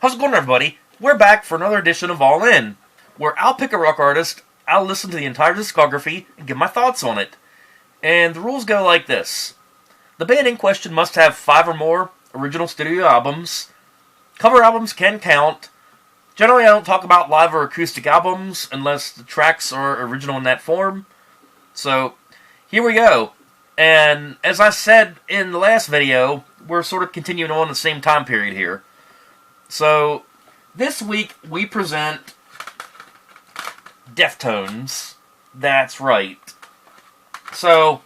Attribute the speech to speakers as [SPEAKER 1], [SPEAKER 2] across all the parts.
[SPEAKER 1] How's it going, everybody? We're back for another edition of All In, where I'll pick a rock artist, I'll listen to the entire discography, and give my thoughts on it. And the rules go like this. The band in question must have 5 or more original studio albums. Cover albums can count. Generally, I don't talk about live or acoustic albums unless the tracks are original in that form. So, here we go. And as I said in the last video, we're sort of continuing on the same time period here. So, this week we present Deftones. That's right. So,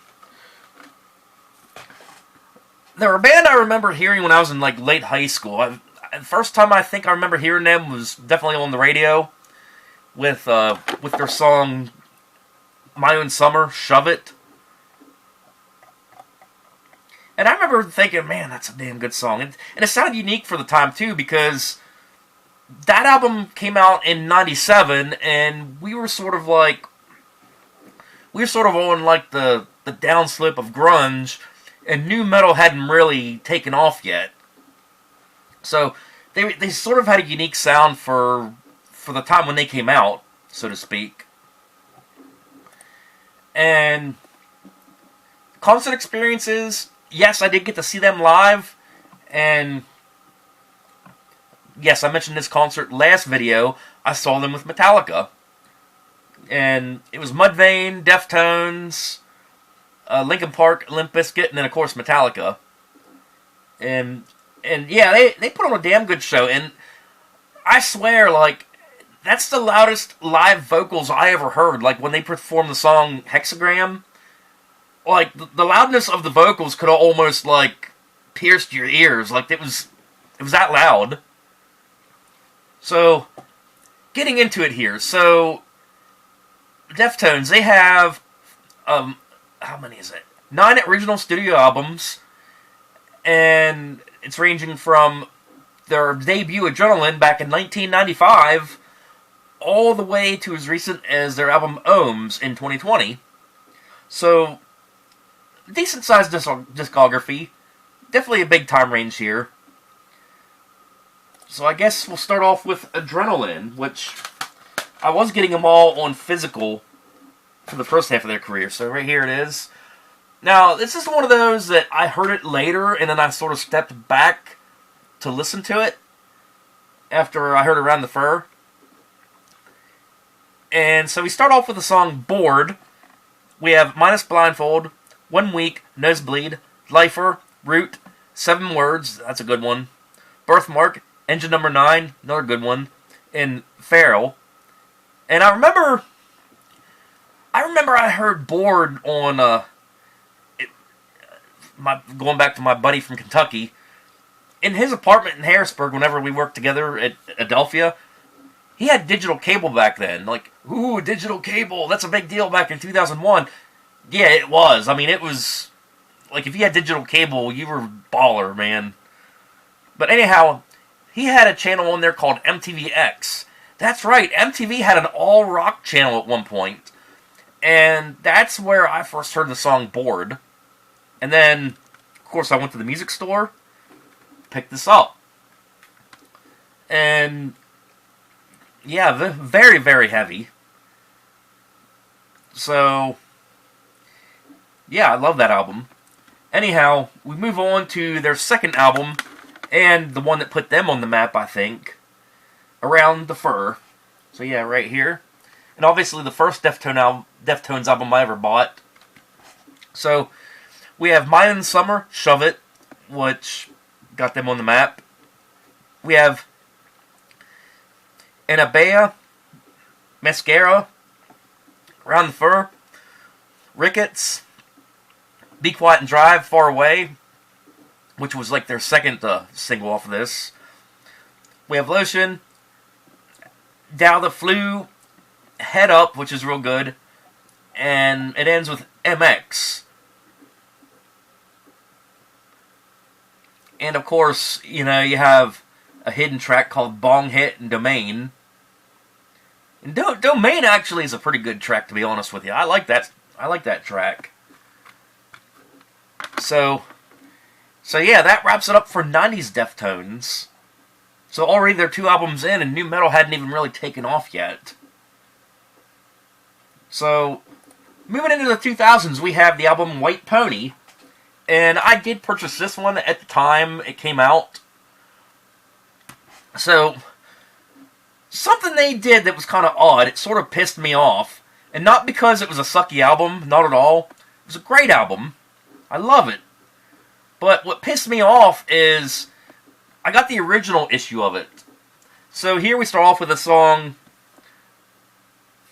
[SPEAKER 1] they're a band I remember hearing when I was in late high school. The first time I think I remember hearing them was definitely on the radio with their song My Own Summer, Shove It. And I remember thinking, man, that's a damn good song. And it sounded unique for the time, too, because that album came out in 97, and we were sort of on, the downslip of grunge, and nu metal hadn't really taken off yet. So, they sort of had a unique sound for the time when they came out, so to speak. And concert experiences, yes, I did get to see them live, and yes, I mentioned this concert last video. I saw them with Metallica, and it was Mudvayne, Deftones, Linkin Park, Limp Bizkit, and then of course Metallica. And yeah, they put on a damn good show, and I swear, that's the loudest live vocals I ever heard. When they performed the song Hexagram, the loudness of the vocals could have almost, pierced your ears. It was that loud. So, getting into it here. So, Deftones, they have, how many is it? 9 original studio albums, and it's ranging from their debut Adrenaline back in 1995 all the way to as recent as their album Ohms in 2020. So, decent-sized discography. Definitely a big time range here. So I guess we'll start off with Adrenaline, which I was getting them all on physical for the first half of their career. So right here it is. Now, this is one of those that I heard it later, and then I sort of stepped back to listen to it after I heard Around the Fur. And so we start off with the song Bored. We have Minus Blindfold, 1 Week, Nosebleed, Lifer, Root, 7 Words, that's a good one, Birthmark, Engine Number 9, another good one, and Feral. And I remember I heard Bored on, going back to my buddy from Kentucky, in his apartment in Harrisburg, whenever we worked together at Adelphia, he had digital cable back then. Ooh, digital cable, that's a big deal back in 2001. Yeah, it was. I mean, it was, if you had digital cable, you were baller, man. But anyhow, he had a channel on there called MTVX. That's right, MTV had an all-rock channel at one point. And that's where I first heard the song Bored. And then, of course, I went to the music store, picked this up. And, yeah, very, very heavy. So, yeah, I love that album. Anyhow, we move on to their second album, and the one that put them on the map, I think, Around the Fur. So yeah, right here. And obviously the first Deftones album I ever bought. So, we have My Own Summer, Shove It, which got them on the map. We have Anabea, Mascara, Around the Fur, Rickets, Be Quiet and Drive, Far Away, which was their second single off of this. We have Lotion, Dow the Flu, Head Up, which is real good, and it ends with MX. And of course, you have a hidden track called Bong Hit and Domain. And Domain actually is a pretty good track, to be honest with you. I like that track. So yeah, that wraps it up for 90s Deftones. So already they're 2 albums in, and nu metal hadn't even really taken off yet. So, moving into the 2000s, we have the album White Pony. And I did purchase this one at the time it came out. So, something they did that was kind of odd, it sort of pissed me off. And not because it was a sucky album, not at all. It was a great album. I love it. But what pissed me off is I got the original issue of it. So here we start off with a song,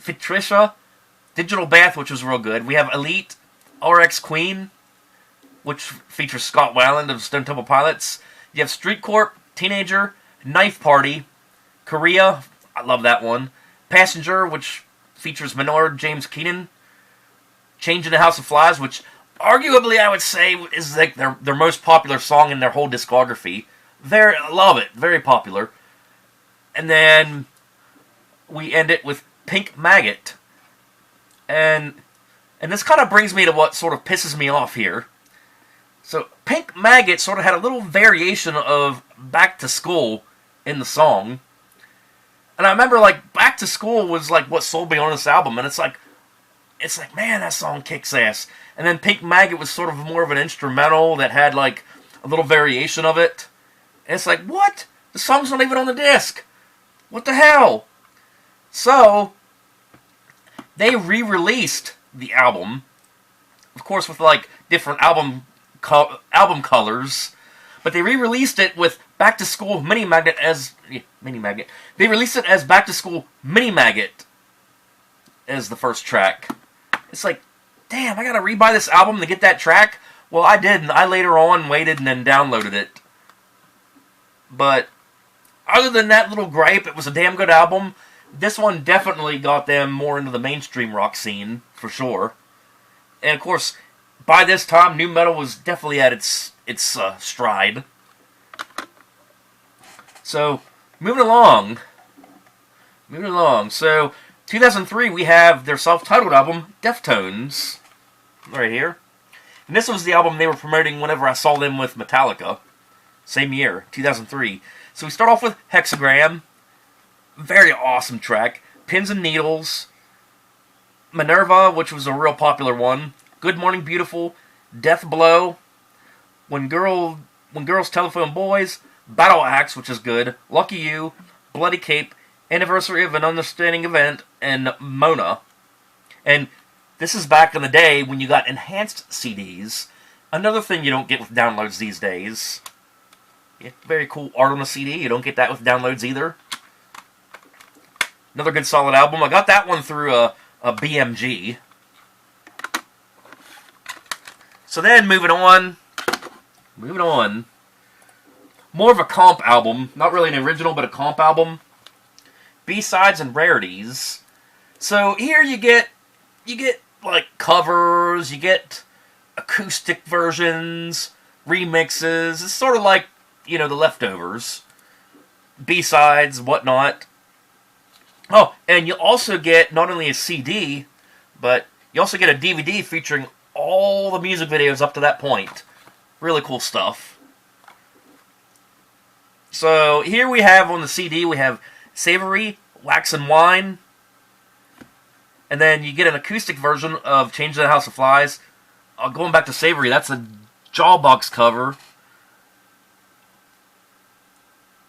[SPEAKER 1] Patricia, Digital Bath, which was real good. We have Elite, RX Queen, which features Scott Weiland of Stone Temple Pilots. You have Street Corp, Teenager, Knife Party, Korea, I love that one. Passenger, which features Menard, James Keenan. Change in the House of Flies, which arguably I would say is like their most popular song in their whole discography. I love it, very popular. And then we end it with Pink Maggot. And this kind of brings me to what sort of pisses me off here. So Pink Maggot sort of had a little variation of Back to School in the song. And I remember, like, Back to School was, like, what sold me on this album. And it's like, man, that song kicks ass. And then Pink Maggot was sort of more of an instrumental that had, like, a little variation of it. And it's like, what? The song's not even on the disc. What the hell? So, they re-released the album. Of course, with, like, different album colors. But they re-released it with Back to School Mini Maggot as... Mini Maggot. They released it as Back to School Mini Maggot as the first track. It's like, damn, I gotta rebuy this album to get that track? Well, I didn't. I later on waited and then downloaded it. But other than that little gripe, it was a damn good album. This one definitely got them more into the mainstream rock scene, for sure. And of course, by this time, nu metal was definitely at its stride. So, moving along. So, 2003, we have their self-titled album, Deftones, right here. And this was the album they were promoting whenever I saw them with Metallica. Same year, 2003. So we start off with Hexagram. Very awesome track. Pins and Needles. Minerva, which was a real popular one. Good Morning Beautiful. Death Blow. When Girls Telephone Boys. Battle Axe, which is good. Lucky You. Bloody Cape. Anniversary of an Understanding Event. And Mona. And this is back in the day when you got enhanced CDs. Another thing you don't get with downloads these days. Yeah, very cool art on a CD. You don't get that with downloads either. Another good solid album. I got that one through a BMG. So then, moving on. More of a comp album. Not really an original, but a comp album. B-sides and rarities. So here you get like covers, you get acoustic versions, remixes. It's sort of like, the leftovers. B-sides, whatnot. Oh, and you also get not only a CD, but you also get a DVD featuring all the music videos up to that point. Really cool stuff. So here we have on the CD, we have Savory, Wax and Wine. And then you get an acoustic version of Change in the House of Flies. Going back to Savory, that's a Jawbox cover.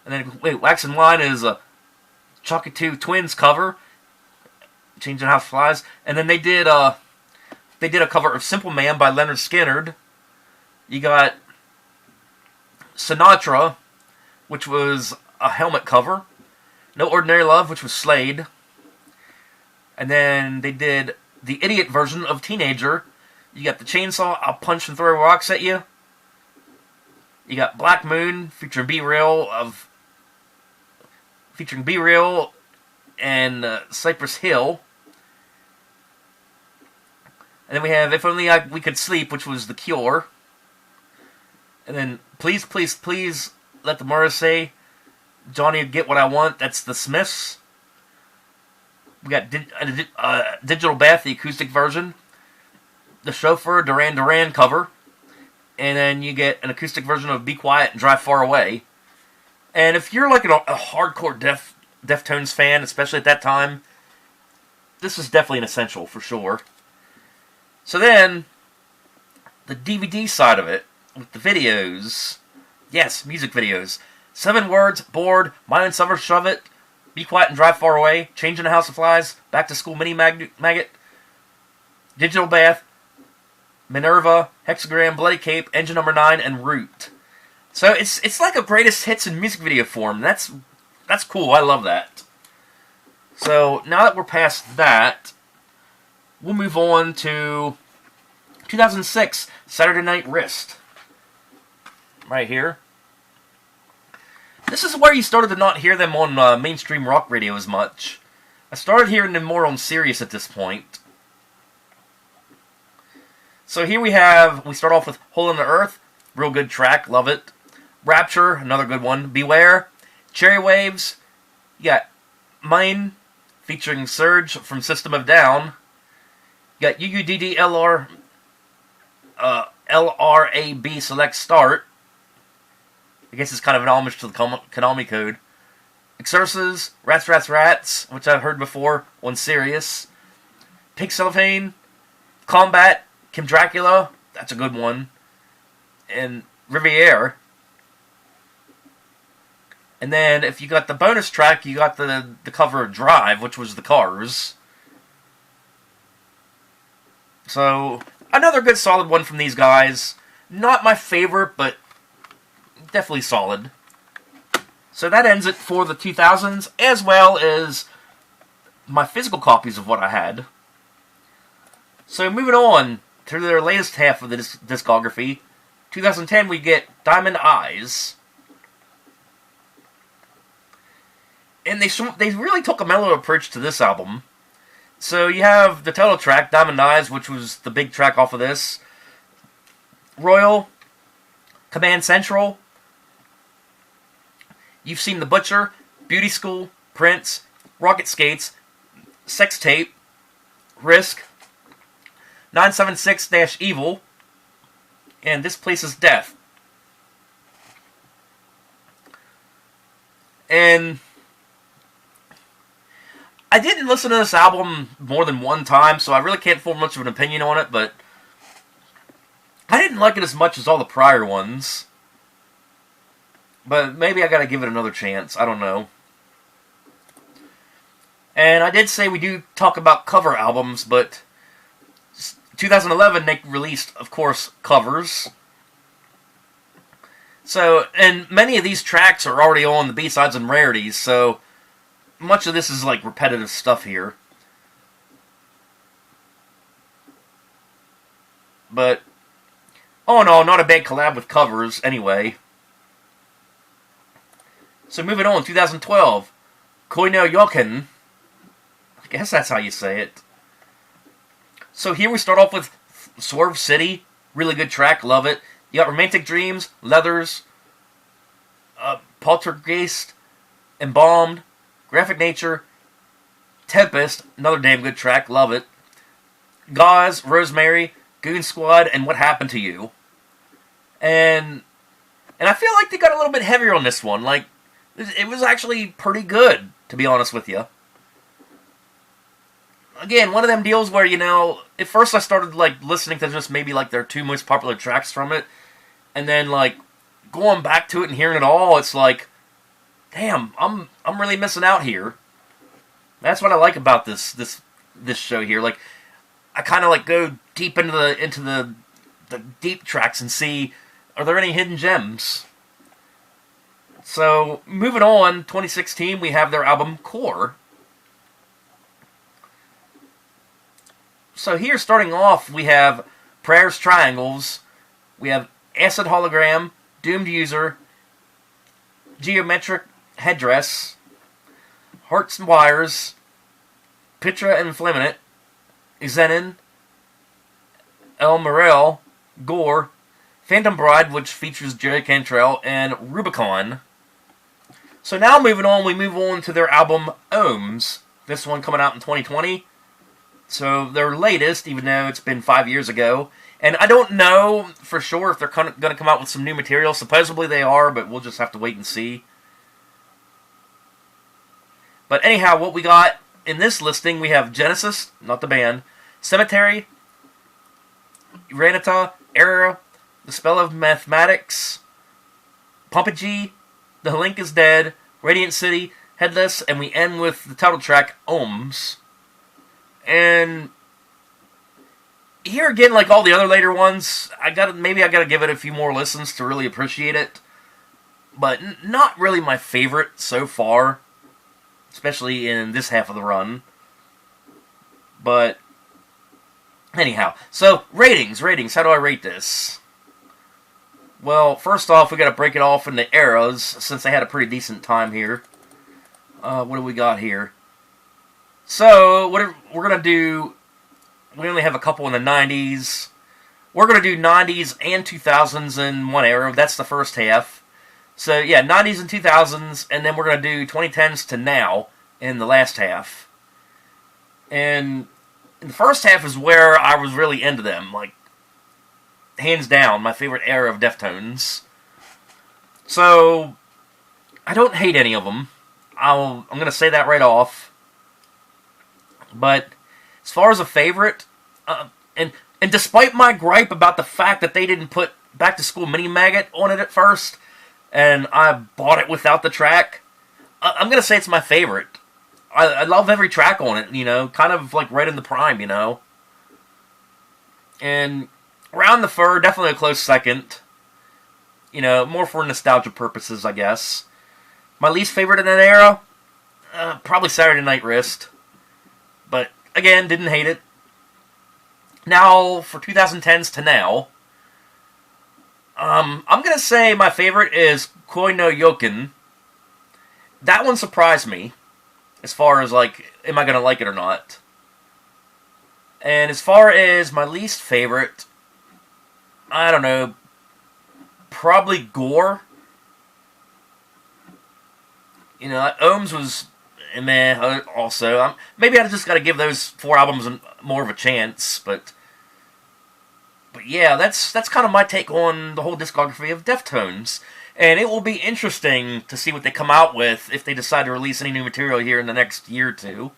[SPEAKER 1] And then, Wax and Wine is a Chuckatoo Twins cover. Change in the House of Flies. And then they did a cover of Simple Man by Leonard Skinner. You got Sinatra, which was a Helmet cover. No Ordinary Love, which was Slade. And then they did the Idiot version of Teenager. You got the Chainsaw, I'll Punch and Throw Rocks at You. You got Black Moon, featuring Be Real and Cypress Hill. And then we have If Only We Could Sleep, which was The Cure. And then Please, Please, Please Let the Morrissey, Johnny Get What I Want, that's The Smiths. We got Digital Bath, the acoustic version. The Chauffeur, Duran Duran cover. And then you get an acoustic version of Be Quiet and Drive Far Away. And if you're like a hardcore Deftones fan, especially at that time, this is definitely an essential for sure. So then, the DVD side of it, with the videos. Yes, music videos. 7 Words, Bored, My Own Summer Shove It, Be Quiet and Drive Far Away, Changing the House of Flies, Back to School Mini Maggot, Digital Bath, Minerva, Hexagram, Bloody Cape, Engine Number 9, and Root. So it's like a greatest hits in music video form. That's cool. I love that. So now that we're past that, we'll move on to 2006, Saturday Night Wrist. Right here. This is where you started to not hear them on mainstream rock radio as much. I started hearing them more on Sirius at this point. So here we start off with Hole in the Earth, real good track, love it. Rapture, another good one. Beware, Cherry Waves, you got Mine, featuring Surge from System of a Down. You got UUDD LRAB Select Start. I guess it's kind of an homage to the Konami code. Exorces, Rats Rats Rats, which I've heard before on Sirius. Pink Cellophane, Combat, Kim Dracula, that's a good one. And Riviere. And then if you got the bonus track, you got the cover of Drive, which was the Cars. So, another good solid one from these guys. Not my favorite, but definitely solid. So that ends it for the 2000s, as well as my physical copies of what I had. So moving on to their latest half of the discography, 2010 we get Diamond Eyes. And they really took a mellow approach to this album. So you have the title track, Diamond Eyes, which was the big track off of this. Royal, Command Central, You've Seen the Butcher, Beauty School, Prince, Rocket Skates, Sex Tape, Risk, 976-Evil, and This Place is Death. And I didn't listen to this album more than one time, so I really can't form much of an opinion on it, but I didn't like it as much as all the prior ones. But maybe I gotta give it another chance. I don't know. And I did say we do talk about cover albums, but 2011 they released, of course, covers. So, and many of these tracks are already on the B-sides and rarities, so much of this is like repetitive stuff here. But, oh no, not a bad collab with covers, anyway. So moving on, 2012, Koino Yoken. I guess that's how you say it. So here we start off with Swerve City, really good track, love it. You got Romantic Dreams, Leathers, Poltergeist, Embalmed, Graphic Nature, Tempest, another damn good track, love it. Gauze, Rosemary, Goon Squad, and What Happened to You. And I feel like they got a little bit heavier on this one. Like, it was actually pretty good, to be honest with you. Again, one of them deals where, you know, at first I started, like, listening to just maybe, like, their 2 most popular tracks from it, and then, like, going back to it and hearing it all, it's like, damn, I'm really missing out here. That's what I like about this show here. Like, I kind of, like, go deep into the deep tracks and see, are there any hidden gems? So, moving on, 2016, we have their album Core. So here, starting off, we have Prayers Triangles, we have Acid Hologram, Doomed User, Geometric Headdress, Hearts and Wires, Pitra and Flaminate, Xenon, El Morel, Gore, Phantom Bride, which features Jerry Cantrell, and Rubicon. So now moving on, we move on to their album Ohms. This one coming out in 2020. So their latest, even though it's been 5 years ago. And I don't know for sure if they're going to come out with some new material. Supposedly they are, but we'll just have to wait and see. But anyhow, what we got in this listing, we have Genesis, not the band, Cemetery, Uranita, Era, The Spell of Mathematics, Pumpagee, The Link is Dead, Radiant City, Headless, and we end with the title track, Ohms. And here again, like all the other later ones, maybe I gotta give it a few more listens to really appreciate it. But not really my favorite so far, especially in this half of the run. But anyhow, so ratings. How do I rate this? Well, first off, we got to break it off into eras, since they had a pretty decent time here. What do we got here? So, what we're going to do, we only have a couple in the 90s. We're going to do 90s and 2000s in one era. That's the first half. So, yeah, 90s and 2000s, and then we're going to do 2010s to now in the last half. And in the first half is where I was really into them, like, hands down, my favorite era of Deftones. So, I don't hate any of them. I'm going to say that right off. But, as far as a favorite, and despite my gripe about the fact that they didn't put Back to School Mini Maggot on it at first, and I bought it without the track, I'm going to say it's my favorite. I love every track on it, you know, kind of like right in the prime, you know. And Round the Fur, definitely a close second. You know, more for nostalgia purposes, I guess. My least favorite in that era? Probably Saturday Night Wrist. But, again, didn't hate it. Now, for 2010s to now, I'm going to say my favorite is Koi no Yokin. That one surprised me, as far as, like, am I going to like it or not. And as far as my least favorite, I don't know, probably Gore. You know, Ohms was meh also. Maybe I just got to give those 4 albums more of a chance, but yeah, that's kind of my take on the whole discography of Deftones. And it will be interesting to see what they come out with if they decide to release any new material here in the next year or two.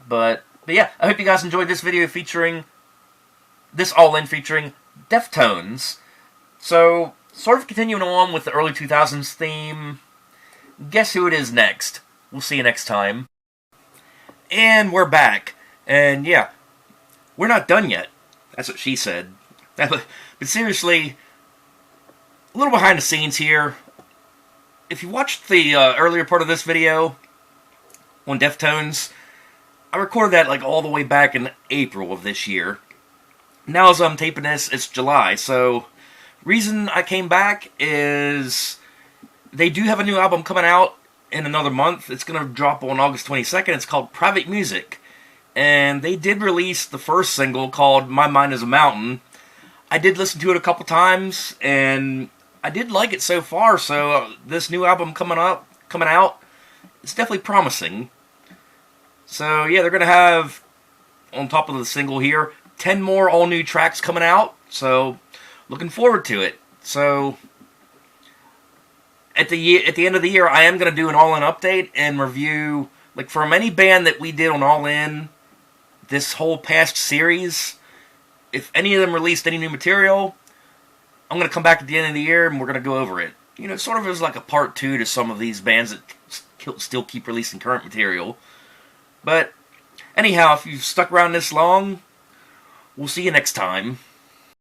[SPEAKER 1] But yeah, I hope you guys enjoyed this video featuring this all-in featuring Deftones. So, sort of continuing on with the early 2000s theme, guess who it is next? We'll see you next time. And we're back. And yeah, we're not done yet. That's what she said. But seriously, a little behind the scenes here. If you watched the earlier part of this video on Deftones, I recorded that like all the way back in April of this year. Now as I'm taping this, it's July, so reason I came back is they do have a new album coming out in another month. It's going to drop on August 22nd. It's called Private Music. And they did release the first single called My Mind is a Mountain. I did listen to it a couple times, and I did like it so far, so this new album coming out, it's definitely promising. So yeah, they're going to have, on top of the single here, 10 more all-new tracks coming out, so looking forward to it. So at the end of the year, I am going to do an All In update and review, like from any band that we did on All In this whole past series. If any of them released any new material, I'm going to come back at the end of the year and we're going to go over it. You know, sort of as like a part 2 to some of these bands that still keep releasing current material. But anyhow, if you've stuck around this long, we'll see you next time.